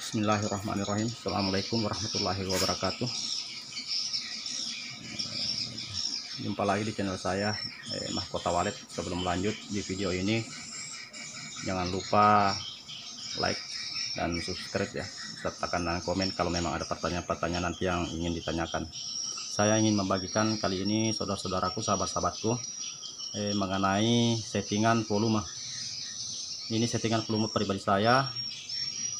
Bismillahirrahmanirrahim. Assalamualaikum warahmatullahi wabarakatuh. Jumpa lagi di channel saya, Mahkota Walet. Sebelum lanjut di video ini, jangan lupa like dan subscribe ya, sertakan dan komen kalau memang ada pertanyaan-pertanyaan nanti yang ingin ditanyakan. Saya ingin membagikan kali ini saudara-saudaraku, sahabat-sahabatku, mengenai settingan volume. Ini settingan volume pribadi saya,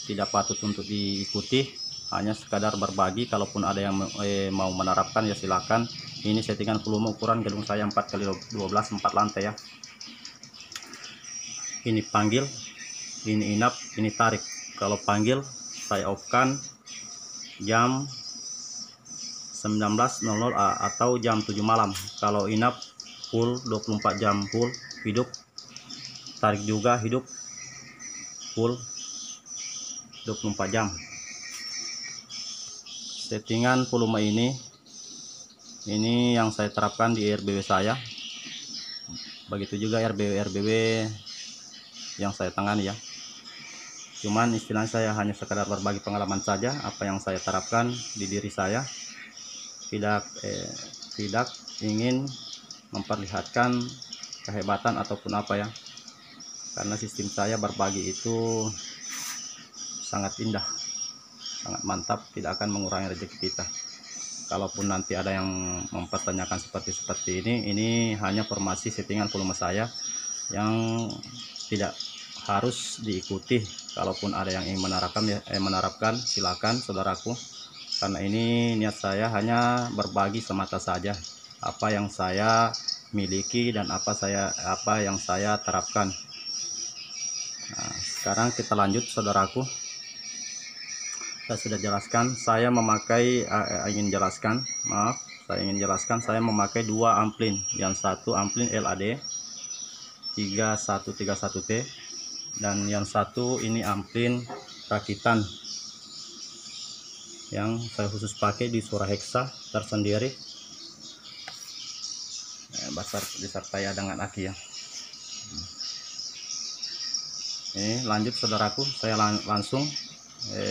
tidak patut untuk diikuti, hanya sekadar berbagi. Kalaupun ada yang mau menerapkan ya silakan. Ini settingan volume ukuran gedung saya 4x12 4 lantai ya. Ini panggil, ini inap, ini tarik. Kalau panggil saya off kan jam 19.00 atau jam 7 malam. Kalau inap full 24 jam full hidup. Tarik juga hidup full 24 jam. Settingan volume ini yang saya terapkan di RBW saya. Begitu juga RBW yang saya tangani ya. Cuman istilahnya saya hanya sekadar berbagi pengalaman saja, apa yang saya terapkan di diri saya. Tidak ingin memperlihatkan kehebatan ataupun apa ya. Karena sistem saya berbagi itu sangat indah, sangat mantap, tidak akan mengurangi rezeki kita. Kalaupun nanti ada yang mempertanyakan seperti ini hanya formasi settingan volume saya yang tidak harus diikuti. Kalaupun ada yang ingin menerapkan silakan saudaraku, karena ini niat saya hanya berbagi semata saja apa yang saya miliki dan apa yang saya terapkan. Nah, sekarang kita lanjut saudaraku. Saya sudah jelaskan, saya ingin jelaskan saya memakai dua amplin. Yang satu amplin LAD 3131T dan yang satu ini amplin rakitan yang saya khusus pakai di suara hexa tersendiri, disertai dengan aki ya. Ini lanjut saudaraku, saya langsung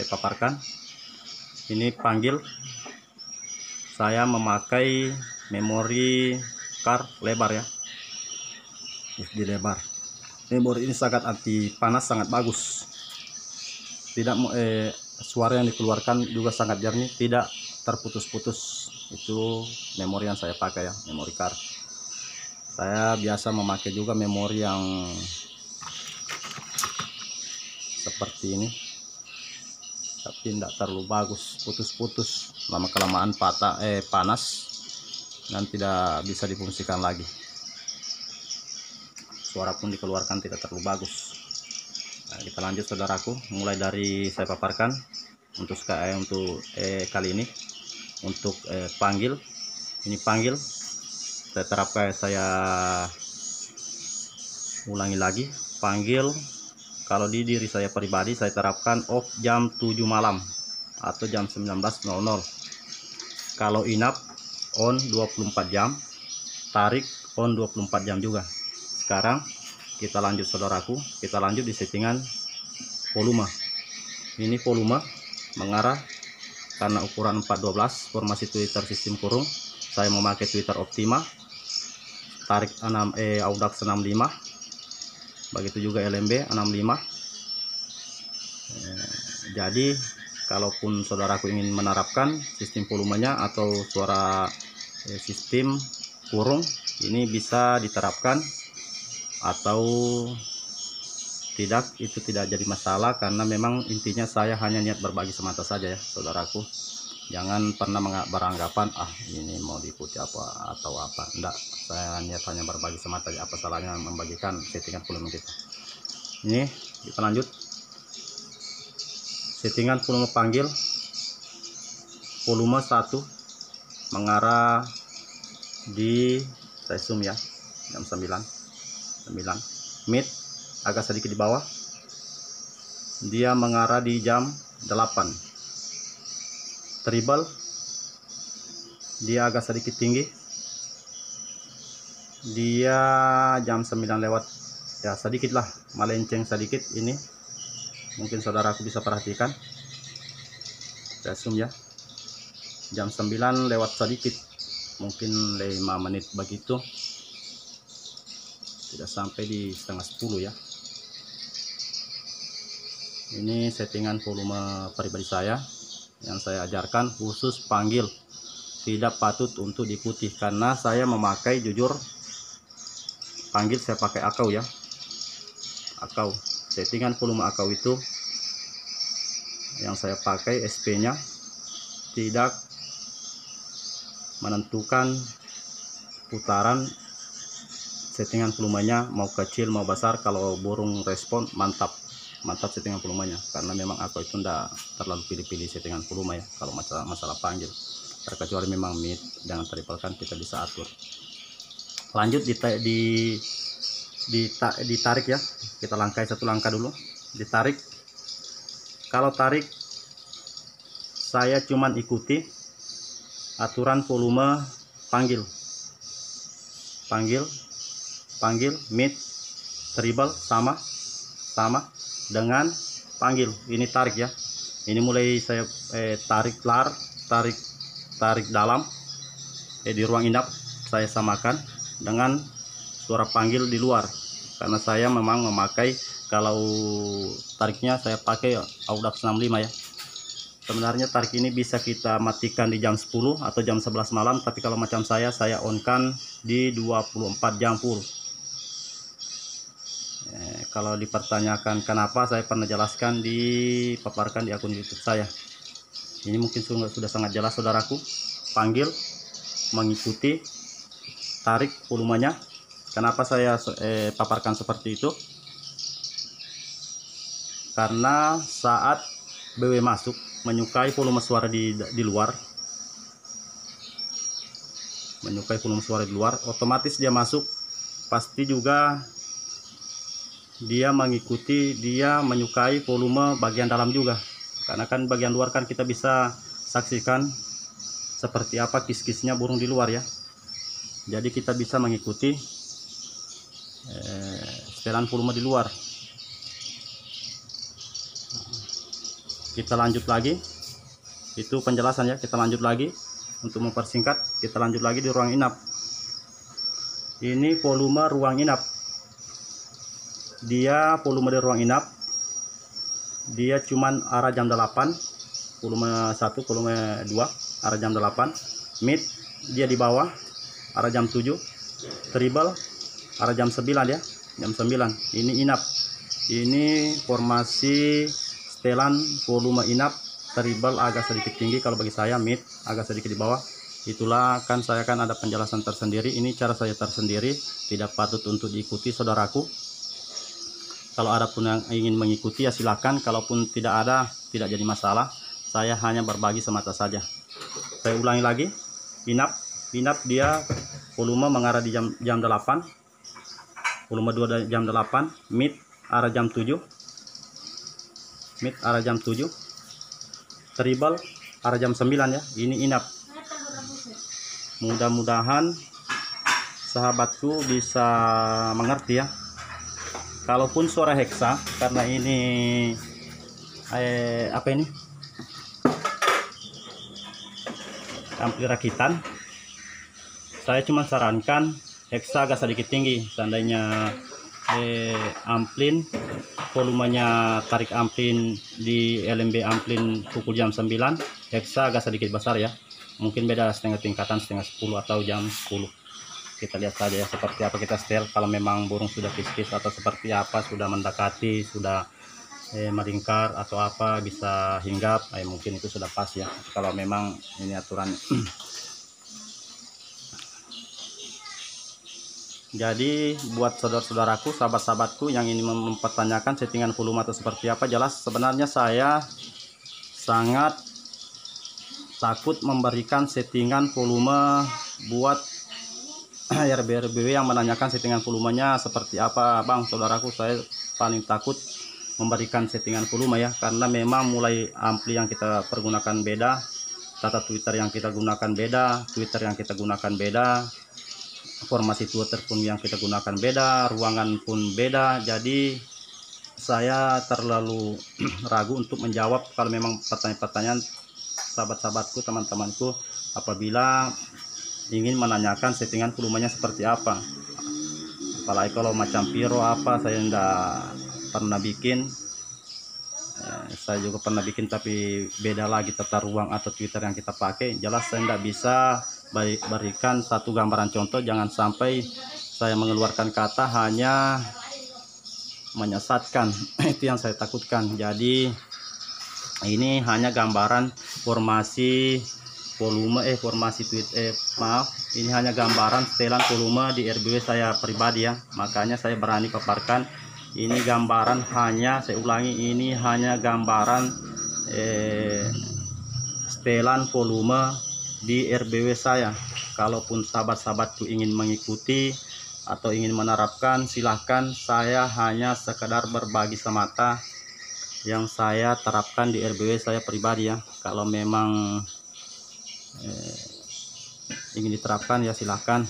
paparkan. Ini panggil, saya memakai memori card lebar ya, di lebar. Memori ini sangat anti panas, sangat bagus. Tidak suara yang dikeluarkan juga sangat jernih, tidak terputus-putus. Itu memori yang saya pakai ya, memori card. Saya biasa memakai juga memori yang seperti ini, tapi tidak terlalu bagus, putus-putus, lama kelamaan panas dan tidak bisa difungsikan lagi. Suara pun dikeluarkan tidak terlalu bagus. Nah, kita lanjut saudaraku, mulai dari saya paparkan untuk kali ini untuk panggil. Ini panggil saya terapkan, saya ulangi lagi. Panggil kalau di diri saya pribadi saya terapkan off jam 7 malam atau jam 19.00. Kalau inap on 24 jam, tarik on 24 jam juga. Sekarang kita lanjut saudaraku, kita lanjut di settingan volume. Ini volume mengarah, karena ukuran 412 formasi tweeter sistem kurung, saya memakai tweeter Optima, tarik Audax 65, begitu juga LMB 65. Jadi kalaupun saudaraku ingin menerapkan sistem volumenya atau suara sistem kurung, ini bisa diterapkan atau tidak, itu tidak jadi masalah, karena memang intinya saya hanya niat berbagi semata saja ya saudaraku. Jangan pernah beranggapan ini mau diikuti apa atau apa. Enggak, saya niat hanya berbagi semata. Apa salahnya membagikan settingan volume kita. Ini kita lanjut settingan volume panggil, volume 1 mengarah di saya zoom ya, jam 9 mid agak sedikit di bawah, dia mengarah di jam 8. Treble dia agak sedikit tinggi, dia jam 9 lewat ya, sedikit lah melenceng sedikit. Ini mungkin saudaraku bisa perhatikan saya zoom ya, jam 9 lewat sedikit, mungkin 5 menit begitu, tidak sampai di setengah 10 ya. Ini settingan volume pribadi saya yang saya ajarkan, khusus panggil, tidak patut untuk diikuti karena saya memakai, jujur panggil saya pakai akau ya, akau. Settingan volume akau itu yang saya pakai, SP nya tidak menentukan putaran. Settingan volumenya mau kecil mau besar, kalau burung respon mantap settingan volumenya, karena memang aku itu ndak terlalu pilih-pilih settingan volume ya kalau masalah panggil, terkecuali memang mid dengan triple kan kita bisa atur. Lanjut ditarik ya, kita langkai satu langkah dulu, ditarik. Kalau tarik saya cuman ikuti aturan volume panggil, mid, treble sama dengan panggil. Ini tarik ya, ini mulai saya tarik lar, tarik dalam di ruang inap saya samakan dengan suara panggil di luar, karena saya memang memakai, kalau tariknya saya pakai Audax 65 ya. Sebenarnya tarik ini bisa kita matikan di jam 10 atau jam 11 malam, tapi kalau macam saya on kan di 24 jam full. Kalau dipertanyakan kenapa, saya pernah jelaskan, dipaparkan di akun YouTube saya. Ini mungkin sudah sangat jelas saudaraku. Panggil mengikuti tarik volumenya. Kenapa saya paparkan seperti itu? Karena saat BW masuk menyukai volume suara di luar, otomatis dia masuk pasti juga dia mengikuti, dia menyukai volume bagian dalam juga, karena kan bagian luar kan kita bisa saksikan seperti apa kis-kisnya burung di luar ya. Jadi kita bisa mengikuti setelan volume di luar. Kita lanjut lagi, itu penjelasan ya. Kita lanjut lagi untuk mempersingkat, kita lanjut lagi di ruang inap. Ini volume ruang inap, dia volume di ruang inap dia cuman arah jam 8, volume 1, volume 2 arah jam 8, mid dia di bawah arah jam 7, treble arah jam 9 ya, jam 9. Ini inap, ini formasi setelan volume inap, treble agak sedikit tinggi kalau bagi saya, mid agak sedikit di bawah. Itulah kan saya kan ada penjelasan tersendiri, ini cara saya tersendiri, tidak patut untuk diikuti saudaraku. Kalau ada pun yang ingin mengikuti ya silakan, kalaupun tidak ada tidak jadi masalah. Saya hanya berbagi semata saja. Saya ulangi lagi, inap dia volume mengarah di jam 8, volume 2 jam 8, mid arah jam 7, treble arah jam 9 ya. Ini inap. Mudah-mudahan sahabatku bisa mengerti ya. Kalaupun suara heksa, karena ini ampli rakitan, saya cuma sarankan heksa agak sedikit tinggi. Seandainya amplin volumenya, tarik amplin di LMB amplin pukul jam 9, heksa agak sedikit besar ya, mungkin beda setengah tingkatan, setengah 10 atau jam 10. Kita lihat saja ya seperti apa kita setel. Kalau memang burung sudah kis-kis atau seperti apa, sudah mendekati, sudah melingkar atau apa, bisa hinggap, mungkin itu sudah pas ya, kalau memang ini aturan. Jadi buat saudara-saudaraku, sahabat-sahabatku yang ingin mempertanyakan settingan volume atau seperti apa, jelas sebenarnya saya sangat takut memberikan settingan volume buat RBW yang menanyakan settingan volumenya seperti apa. Bang, saudaraku, saya paling takut memberikan settingan volume ya, karena memang mulai ampli yang kita pergunakan beda, tata Twitter yang kita gunakan beda, Twitter yang kita gunakan beda, formasi Twitter pun yang kita gunakan beda, ruangan pun beda. Jadi saya terlalu ragu untuk menjawab kalau memang pertanyaan-pertanyaan sahabat-sahabatku, teman-temanku, apabila ingin menanyakan settingan volumenya seperti apa, apalagi kalau macam Piro apa, saya enggak pernah bikin. Saya juga pernah bikin tapi beda lagi tata ruang atau Twitter yang kita pakai. Jelas saya enggak bisa berikan satu gambaran contoh, jangan sampai saya mengeluarkan kata hanya menyesatkan. Itu yang saya takutkan. Jadi ini hanya gambaran formasi volume ini hanya gambaran setelan volume di RBW saya pribadi ya, makanya saya berani paparkan. Ini gambaran hanya, saya ulangi, ini hanya gambaran setelan volume di RBW saya. Kalaupun sahabat-sahabatku ingin mengikuti atau ingin menerapkan, silahkan. Saya hanya sekedar berbagi semata yang saya terapkan di RBW saya pribadi ya. Kalau memang ingin diterapkan ya silahkan.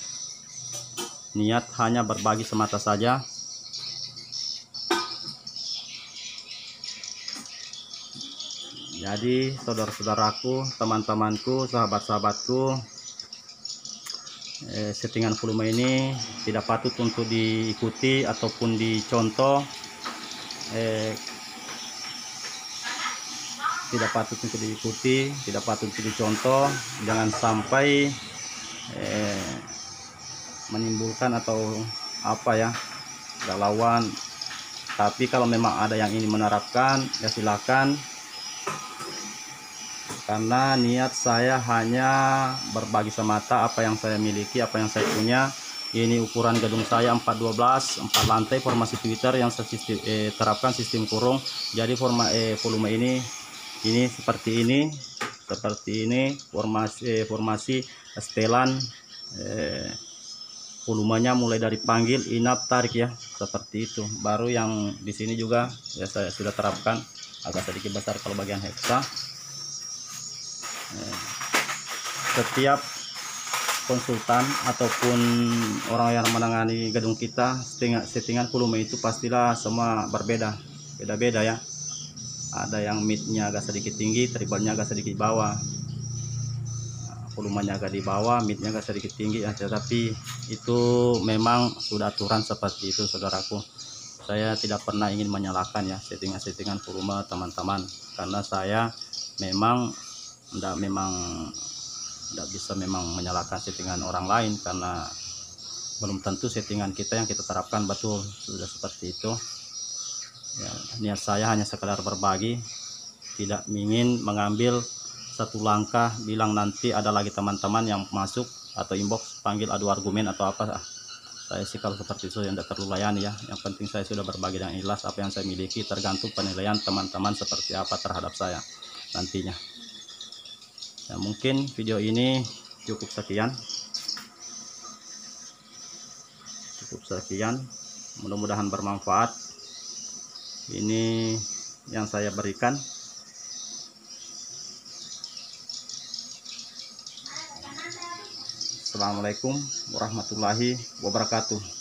Niat hanya berbagi semata saja. Jadi saudara-saudaraku, teman-temanku, sahabat-sahabatku, settingan volume ini tidak patut untuk diikuti ataupun dicontoh. Tidak patut untuk diikuti, tidak patut untuk dicontoh. Jangan sampai menimbulkan atau apa ya, galauan. Tapi kalau memang ada yang ingin menerapkan ya silakan, karena niat saya hanya berbagi semata apa yang saya miliki, apa yang saya punya. Ini ukuran gedung saya 412, 4 lantai, formasi Twitter yang saya terapkan sistem kurung. Jadi volume ini seperti ini formasi setelan. Volumenya mulai dari panggil, inap, tarik ya, seperti itu. Baru yang di sini juga ya saya sudah terapkan, agak sedikit besar kalau bagian heksa. Setiap konsultan ataupun orang yang menangani gedung kita, settingan volume itu pastilah semua beda-beda ya. Ada yang midnya agak sedikit tinggi, tribalnya agak sedikit bawah, volumenya agak di bawah, midnya agak sedikit tinggi ya. Tetapi itu memang sudah aturan seperti itu, saudaraku. Saya tidak pernah ingin menyalahkan ya settingan volume teman-teman, karena saya memang tidak bisa menyalahkan settingan orang lain, karena belum tentu settingan kita yang kita terapkan betul. Sudah seperti itu ya. Niat saya hanya sekedar berbagi, tidak ingin mengambil satu langkah bilang nanti ada lagi teman-teman yang masuk atau inbox panggil adu argumen atau apa. Saya sih kalau seperti itu yang tidak terlalu layani ya. Yang penting saya sudah berbagi dengan ikhlas apa yang saya miliki, tergantung penilaian teman-teman seperti apa terhadap saya nantinya ya. Mungkin video ini cukup sekian, mudah-mudahan bermanfaat. Ini yang saya berikan. Assalamualaikum warahmatullahi wabarakatuh.